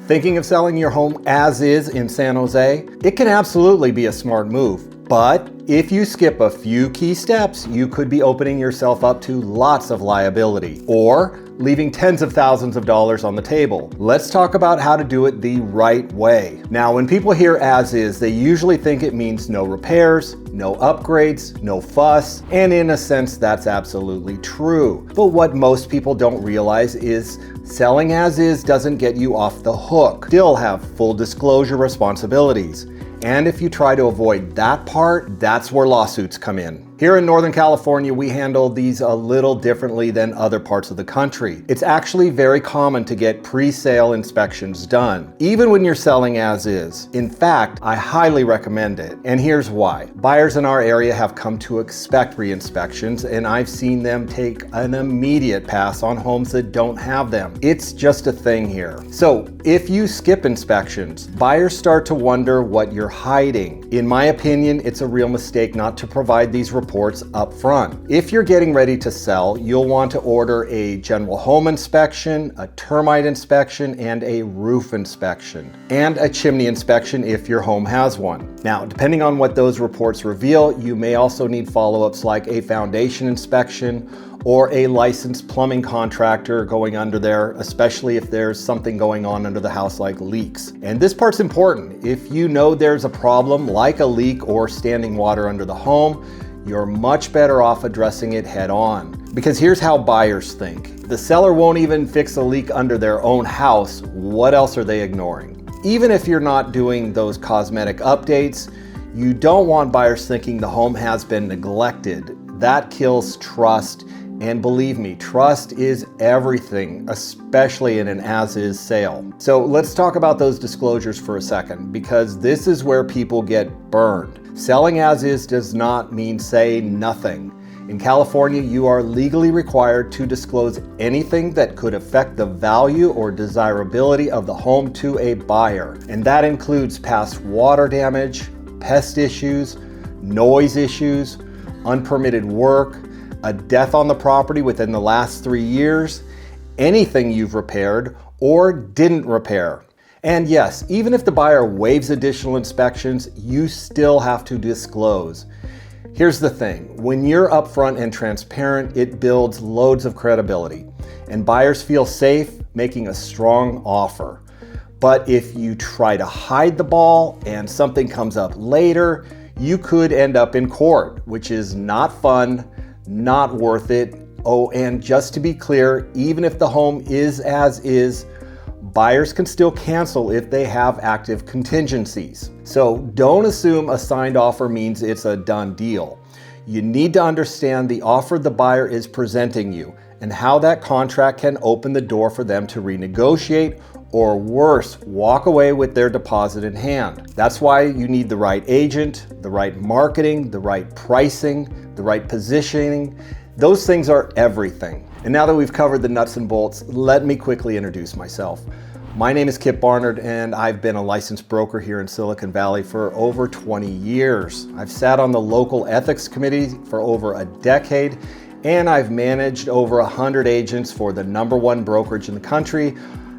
Thinking of selling your home as is in San Jose? It can absolutely be a smart move, but if you skip a few key steps, you could be opening yourself up to lots of liability or leaving tens of thousands of dollars on the table. Let's talk about how to do it the right way. Now, when people hear as is, they usually think it means no repairs, no upgrades, no fuss, and in a sense, that's absolutely true. But what most people don't realize is selling as is doesn't get you off the hook. Still have full disclosure responsibilities. And if you try to avoid that part, that's where lawsuits come in. Here in Northern California, we handle these a little differently than other parts of the country. It's actually very common to get pre-sale inspections done, even when you're selling as is. In fact, I highly recommend it, and here's why. Buyers in our area have come to expect re-inspections, and I've seen them take an immediate pass on homes that don't have them. It's just a thing here. So if you skip inspections, buyers start to wonder what you're hiding. In my opinion, it's a real mistake not to provide these reports up front. If you're getting ready to sell, you'll want to order a general home inspection, a termite inspection, and a roof inspection, and a chimney inspection if your home has one. Now, depending on what those reports reveal, you may also need follow-ups like a foundation inspection or a licensed plumbing contractor going under there, especially if there's something going on under the house like leaks. And this part's important. If you know there's a problem like a leak or standing water under the home, you're much better off addressing it head on. Because here's how buyers think. The seller won't even fix a leak under their own house. What else are they ignoring? Even if you're not doing those cosmetic updates, you don't want buyers thinking the home has been neglected. That kills trust. And believe me, trust is everything, especially in an as-is sale. So let's talk about those disclosures for a second, because this is where people get burned. Selling as-is does not mean say nothing. In California, you are legally required to disclose anything that could affect the value or desirability of the home to a buyer. And that includes past water damage, pest issues, noise issues, unpermitted work, a death on the property within the last 3 years, anything you've repaired or didn't repair. And yes, even if the buyer waives additional inspections, you still have to disclose. Here's the thing, when you're upfront and transparent, it builds loads of credibility, and buyers feel safe making a strong offer. But if you try to hide the ball and something comes up later, you could end up in court, which is not fun, not worth it. Oh, and just to be clear, even if the home is as is, buyers can still cancel if they have active contingencies. So don't assume a signed offer means it's a done deal. You need to understand the offer the buyer is presenting you and how that contract can open the door for them to renegotiate or worse, walk away with their deposit in hand. That's why you need the right agent, the right marketing, the right pricing, the right positioning. Those things are everything. And now that we've covered the nuts and bolts, let me quickly introduce myself. My name is Kip Barnard, and I've been a licensed broker here in Silicon Valley for over 20 years. I've sat on the local ethics committee for over a decade, and I've managed over 100 agents for the #1 brokerage in the country,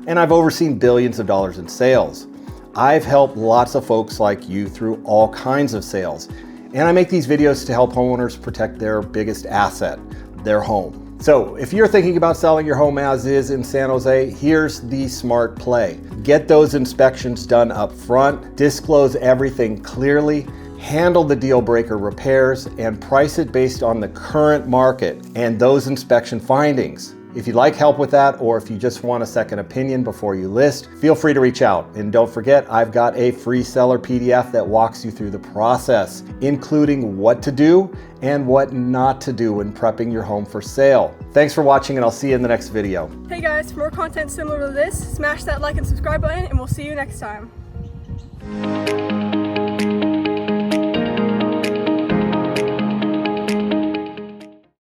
and I've overseen billions of dollars in sales. I've helped lots of folks like you through all kinds of sales, and I make these videos to help homeowners protect their biggest asset, their home. So if you're thinking about selling your home as is in San Jose, here's the smart play. Get those inspections done up front, disclose everything clearly, handle the deal breaker repairs, and price it based on the current market and those inspection findings. If you'd like help with that, or if you just want a second opinion before you list, feel free to reach out. And don't forget, I've got a free seller PDF that walks you through the process, including what to do and what not to do when prepping your home for sale. Thanks for watching, and I'll see you in the next video. Hey guys, for more content similar to this, smash that like and subscribe button, and we'll see you next time.